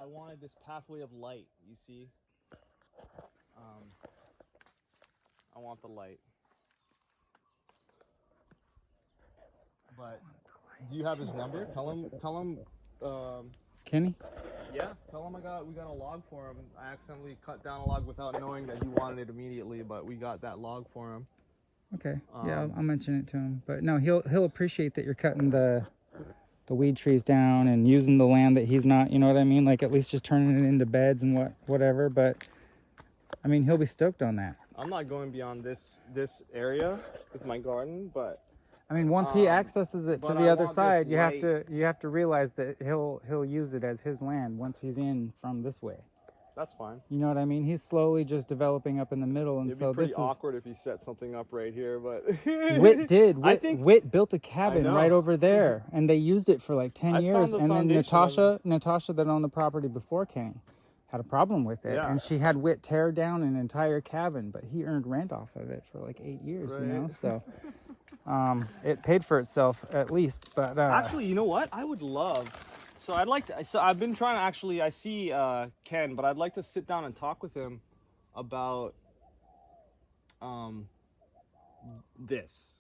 I wanted this pathway of light, you see? I want the light. But do you have his number? Tell him Kenny? yeah, tell him we got a log for him. I accidentally cut down a log without knowing that he wanted it immediately, but we got that log for him. Okay. Yeah, I'll mention it to him. But no, he'll appreciate that you're cutting the weed trees down and using the land that he's not, you know what I mean? Like at least just turning it into beds and whatever. But I mean, he'll be stoked on that. I'm not going beyond this area with my garden, but I mean, once he accesses it to the other side, you light. have to realize that he'll use it as his land once he's in from this way. That's fine. You know what I mean? He's slowly just developing up in the middle, and It'd so be pretty this awkward if he set something up right here, but Whit built a cabin right over there, and they used it for like 10 years. And then Natasha that owned the property before Kenny had a problem with it, and she had Whit tear down an entire cabin, but he earned rent off of it for like 8 years, you know. So it paid for itself at least. But actually, you know what? I would love. So I'd like to. So I've been trying to actually. I see Ken, but I'd like to sit down and talk with him about this.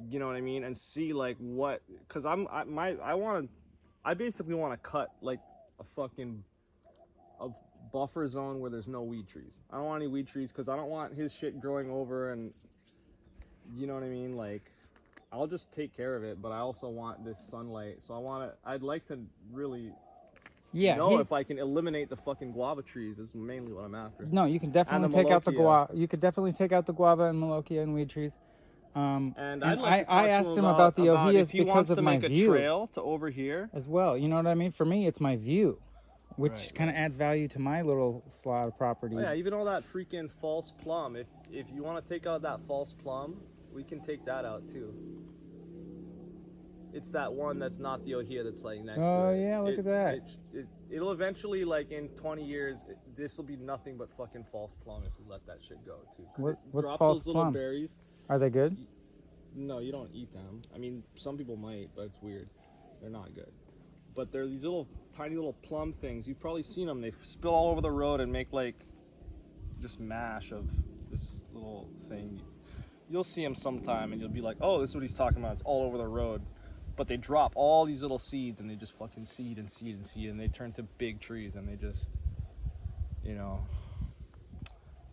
You know what I mean? And see like what, because I basically want to cut like a buffer zone where there's no weed trees. I don't want any weed trees because I don't want his shit growing over, and you know what I mean, like. I'll just take care of it, but I also want this sunlight. So I'd like to really know if I can eliminate the fucking guava trees is mainly what I'm after. No, you can definitely take out the guava. You could definitely take out the guava and malokia and weed trees. And I'd like to talk I asked him about the Ohias because of my view. If he wants to make a trail to over here. As well, you know what I mean? For me, it's my view, which kind of adds value to my little slot of property. Oh, yeah, even all that freaking false plum. If you want to take out that false plum, we can take that out too. It's that one that's not the Ohía that's like next to it. Oh yeah, look at that. It'll eventually, like in 20 years, this will be nothing but fucking false plum if we let that shit go too. What's drops false those little plum? Berries. Are they good? No, you don't eat them. I mean, some people might, but it's weird. They're not good. But they're these little, tiny little plum things. You've probably seen them. They spill all over the road and make like just mash of this little thing. You'll see them sometime and you'll be like, oh, this is what he's talking about. It's all over the road. But they drop all these little seeds and they just fucking seed and seed and seed and they turn to big trees and they just, you know.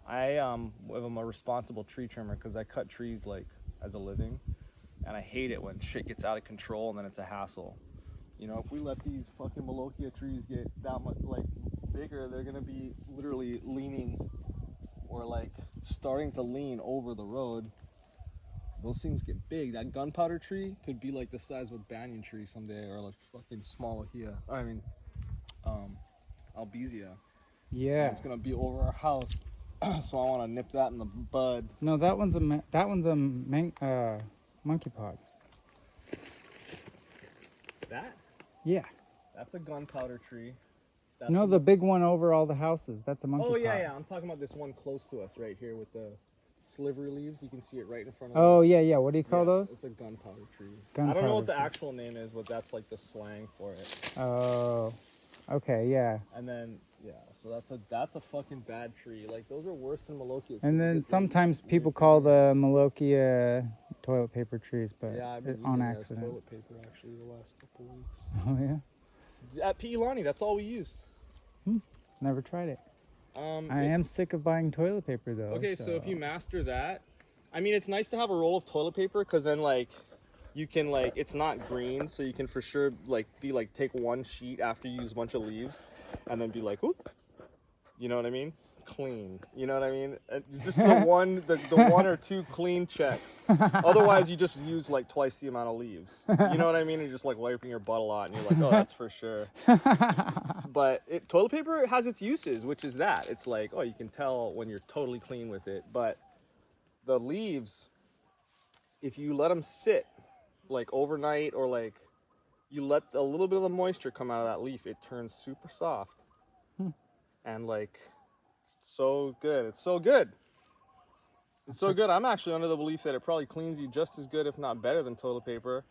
I am a responsible tree trimmer because I cut trees like as a living, and I hate it when shit gets out of control and then it's a hassle. You know, if we let these fucking malokia trees get that much like bigger, they're gonna be literally leaning or like starting to lean over the road. Those things get big. That gunpowder tree could be like the size of a banyan tree someday, or like fucking small Ohía. I mean, albizia. Yeah. And it's gonna be over our house, so I want to nip that in the bud. No, that one's a monkey pod. That? Yeah. That's a gunpowder tree. No, the big one over all the houses. That's a monkey pod. Oh yeah, yeah. I'm talking about this one close to us right here with the slivery leaves. You can see it right in front of us. Oh yeah, yeah. What do you call those? It's a gunpowder tree. Gunpowder I don't know what the tree. actual name is, but that's like the slang for it. Oh, okay, yeah. And then so that's a fucking bad tree. Like those are worse than malokias. And then sometimes people call the malokia toilet paper trees, but yeah, I've been on using it as accident. toilet paper actually the last couple weeks. Oh yeah. At Pi'ilani, that's all we used. Never tried it. I am sick of buying toilet paper though. Okay, so if you master that, I mean, it's nice to have a roll of toilet paper because then like you can like, it's not green, so you can for sure like take one sheet after you use a bunch of leaves and then be like, whoop, you know what I mean? Clean, you know what I mean? Just the one or two clean checks. Otherwise, you just use like twice the amount of leaves. You know what I mean? You're just like wiping your butt a lot, and you're like, oh, that's for sure. But toilet paper has its uses, which is that it's like, oh, you can tell when you're totally clean with it. But the leaves, if you let them sit like overnight, or like you let a little bit of the moisture come out of that leaf, it turns super soft and like. So good. It's so good. It's so good. I'm actually under the belief that it probably cleans you just as good, if not better, than toilet paper.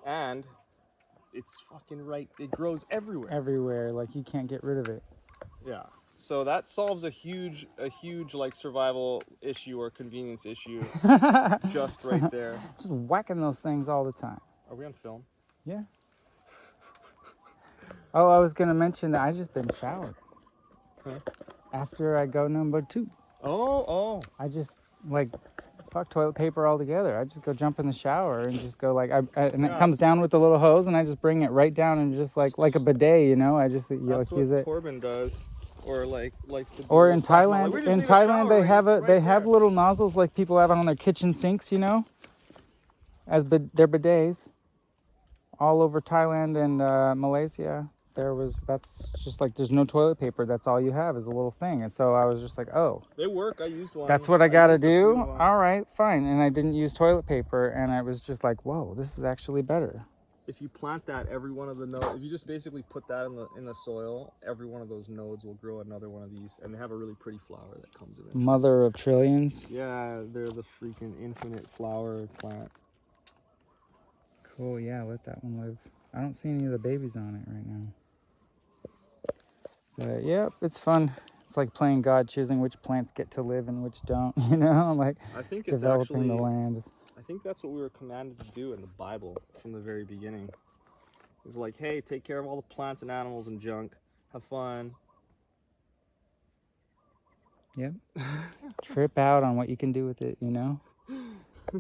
And it's fucking right. It grows everywhere. Everywhere. Like you can't get rid of it. Yeah. So that solves a huge like survival issue or convenience issue just right there. Just whacking those things all the time. Are we on film? Yeah. Oh, I was gonna mention that I just been showered. Huh? After I go number 2. Oh. I just like fuck toilet paper altogether. I just go jump in the shower and just go like and it comes down with the little hose and I just bring it right down and just like a bidet, you know. I just That's use it. Corbin does, or likes to do. Or in Thailand, they have little nozzles like people have on their kitchen sinks, you know, as their bidets. All over Thailand and Malaysia, that's just like there's no toilet paper. That's all you have is a little thing. And so I was just like, oh, they work. I used one. That's what I gotta do. All right, fine. And I didn't use toilet paper, and I was just like, whoa, this is actually better. If you plant that, every one of the nodes, if you just basically put that in the soil, every one of those nodes will grow another one of these, and they have a really pretty flower that comes in. Mother of trillions. Yeah, they're the freaking infinite flower plant. Cool, yeah, let that one live. I don't see any of the babies on it right now. But yeah, it's fun. It's like playing God, choosing which plants get to live and which don't, you know, like I think it's developing the land. I think that's what we were commanded to do in the Bible from the very beginning. It's like, hey, take care of all the plants and animals and junk. Have fun. Yep. Trip out on what you can do with it, you know?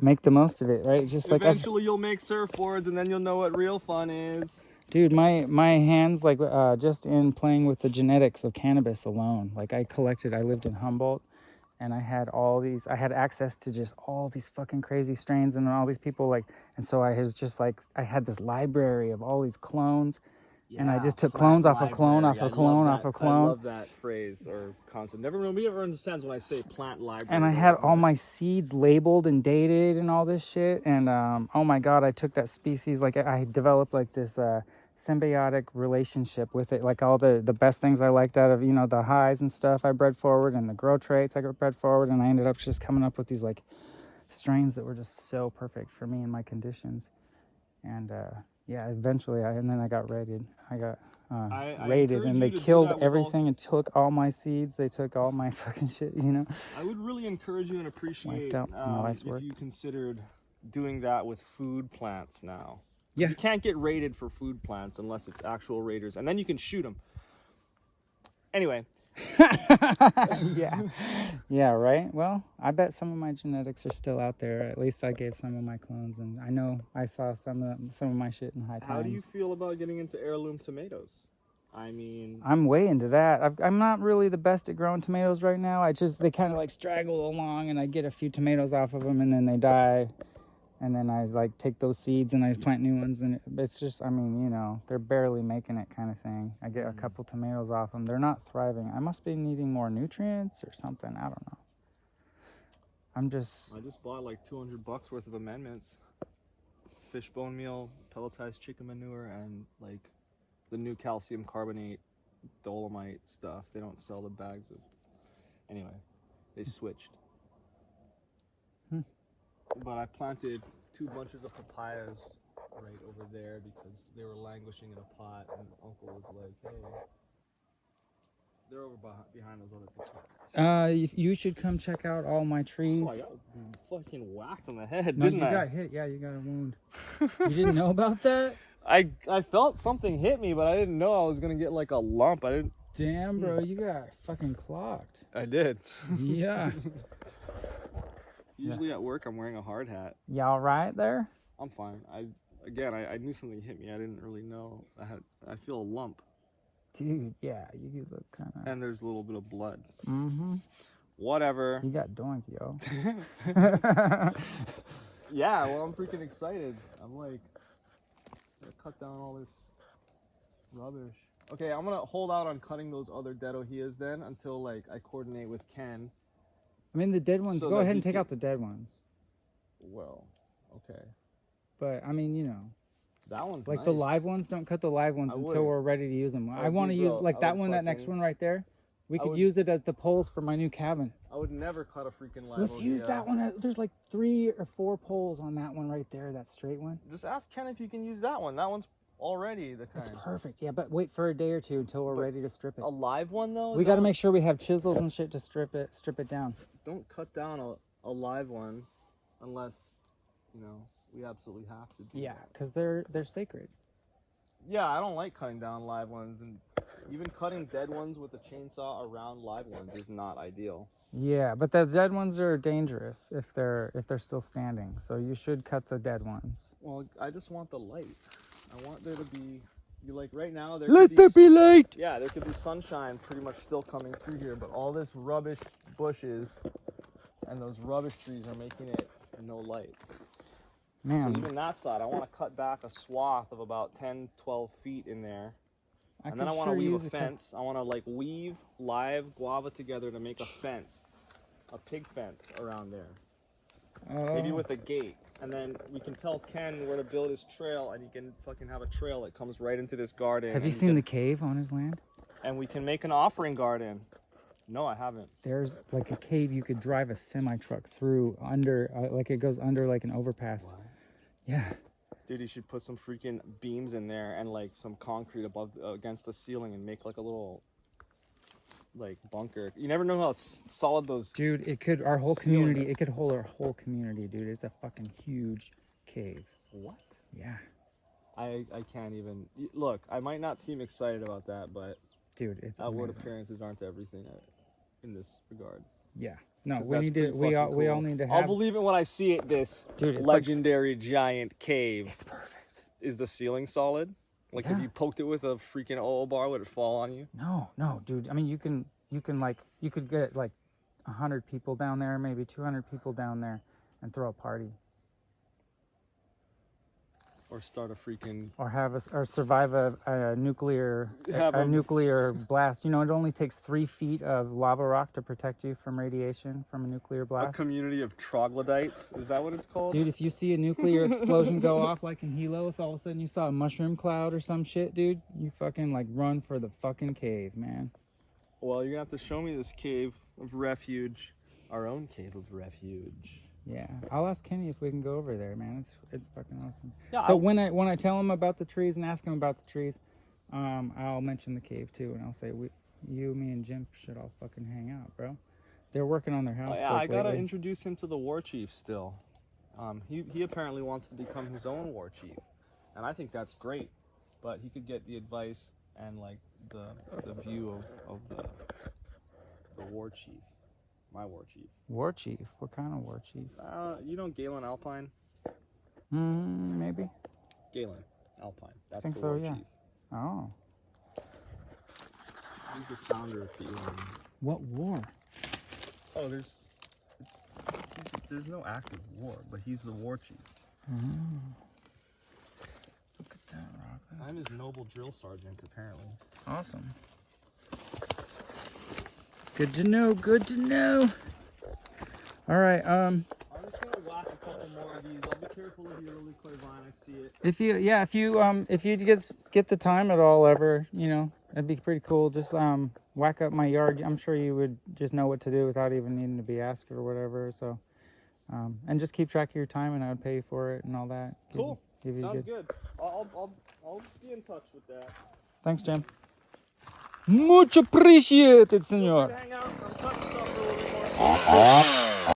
Make the most of it, right? Just like eventually you'll make surfboards and then you'll know what real fun is. Dude, my hands, like just in playing with the genetics of cannabis alone, like I lived in Humboldt and I had access to just all these fucking crazy strains and all these people and so I had this library of all these clones. Yeah, and I just took clones off of clone, off of clone, off of clone. I love that phrase or concept. Nobody ever understands when I say plant library. And I had all my seeds labeled and dated and all this shit. And oh my God, I took that species, like I developed like this symbiotic relationship with it. Like all the best things I liked out of, you know, the highs and stuff I bred forward and the grow traits I bred forward. And I ended up just coming up with these like strains that were just so perfect for me and my conditions. And yeah, eventually and then I got raided. I got raided and they killed everything and took all my seeds. They took all my fucking shit, you know. I would really encourage you and appreciate if you considered doing that with food plants now. Yeah. You can't get raided for food plants unless it's actual raiders, and then you can shoot them. Anyway. Yeah, right. Well, I bet some of my genetics are still out there. At least I gave some of my clones, and I know I saw some of my shit in High Times. How do you feel about getting into heirloom tomatoes? I mean, I'm way into that. I'm not really the best at growing tomatoes right now. They kind of like straggle along, and I get a few tomatoes off of them, and then they die. And then I like take those seeds and I plant new ones, and it's just, I mean, you know, they're barely making it kind of thing. I get a couple tomatoes off them. They're not thriving. I must be needing more nutrients or something. I don't know. I just bought like $200 worth of amendments. Fish bone meal, pelletized chicken manure, and like the new calcium carbonate dolomite stuff. They don't sell the bags of. Anyway, they switched. But I planted 2 bunches of papayas right over there because they were languishing in a pot, and Uncle was like, hey, they're over behind those other papayas. You should come check out all my trees. Oh, I got fucking whacked on the head, no, didn't I? You got hit. Yeah, you got a wound. You didn't know about that? I felt something hit me, but I didn't know I was going to get like a lump. I didn't. Damn, bro, you got fucking clocked. I did. Yeah. Usually at work, I'm wearing a hard hat. Y'all right there? I'm fine. I knew something hit me. I didn't really know. I feel a lump. Dude, yeah, you look kind of. And there's a little bit of blood. Mm-hmm. Whatever. You got doink, yo. Yeah, well, I'm freaking excited. I'm like, gonna cut down all this rubbish. Okay, I'm gonna hold out on cutting those other dead Ohias then until like I coordinate with Ken. I mean, the dead ones, go ahead and take out the dead ones. Well, okay. But, I mean, you know. That one's like nice. The live ones, don't cut the live ones until we're ready to use them. I want to use, like that one, that next one right there. We could use it as the poles for my new cabin. I would never cut a freaking live Let's use that one. There's like 3 or 4 poles on that one right there, that straight one. Just ask Ken if you can use that one. That one's already. The kind. That's perfect. Yeah, but wait for a day or two until we're ready to strip it. A live one though. We got to make sure we have chisels and shit to strip it down. Don't cut down a live one, unless we absolutely have to do that. Because they're sacred. Yeah, I don't like cutting down live ones, and even cutting dead ones with a chainsaw around live ones is not ideal. Yeah, but the dead ones are dangerous if they're still standing. So you should cut the dead ones. Well, I just want the light. I want there to be, like right now there. Let there be light. Yeah, there could be sunshine pretty much still coming through here, but all this rubbish bushes and those rubbish trees are making it no light. Man. So even that side, I want to cut back a swath of about 10, 12 feet in there. And then I want to weave a fence. I want to like weave live guava together to make a fence, a pig fence around there. Maybe with a gate. And then we can tell Ken where to build his trail, and he can fucking have a trail that comes right into this garden. Have you seen the cave on his land? And we can make an offering garden. No, I haven't. There's like a cave you could drive a semi-truck through under, like it goes under like an overpass. What? Yeah. Dude, you should put some freaking beams in there and like some concrete above against the ceiling and make like a little like bunker. You never know how solid those. Dude, it could our whole community. It could hold our whole community, dude. It's a fucking huge cave. What? Yeah. I can't even look. I might not seem excited about that, but dude, it's outward amazing. Appearances aren't everything in this regard. Yeah. No, we need to. We all need to have. I'll believe it when I see it. This legendary giant cave. It's perfect. Is the ceiling solid? Like if you poked it with a freaking oil bar, would it fall on you? No, dude. I mean, you could get like 100 people down there, maybe 200 people down there, and throw a party. Or start a freaking. Or survive a nuclear blast. You know, it only takes 3 feet of lava rock to protect you from radiation from a nuclear blast. A community of troglodytes. Is that what it's called? Dude, if you see a nuclear explosion go off like in Hilo, if all of a sudden you saw a mushroom cloud or some shit, dude, you fucking like run for the fucking cave, man. Well, you're gonna have to show me this cave of refuge, our own cave of refuge. Yeah, I'll ask Kenny if we can go over there, man. It's fucking awesome. Yeah, so when I tell him about the trees and ask him about the trees, I'll mention the cave too, and I'll say you, me, and Jim should all fucking hang out, bro. They're working on their house. Yeah, I gotta introduce him to the war chief still. He apparently wants to become his own war chief, and I think that's great. But he could get the advice and like the view of the war chief. My war chief. War chief? What kind of war chief? You know Galen Alpine? Maybe. Galen Alpine. That's think the so, war yeah. chief. Oh. He's the founder of Galen. What war? Oh, there's no active war, but he's the war chief. Oh. Look at that rock. I'm his noble drill sergeant, apparently. Awesome. Good to know. Good to know. All right. I'm just gonna whack a couple more of these. I'll be careful of the early clairvine. I see it. If you get the time at all ever, you know, that'd be pretty cool. Just whack up my yard. I'm sure you would just know what to do without even needing to be asked or whatever. So, and just keep track of your time, and I would pay you for it and all that. Cool. Sounds good. I'll be in touch with that. Thanks, Jim. Much appreciated, senor. Hang out. I'm cutting stuff a little bit more.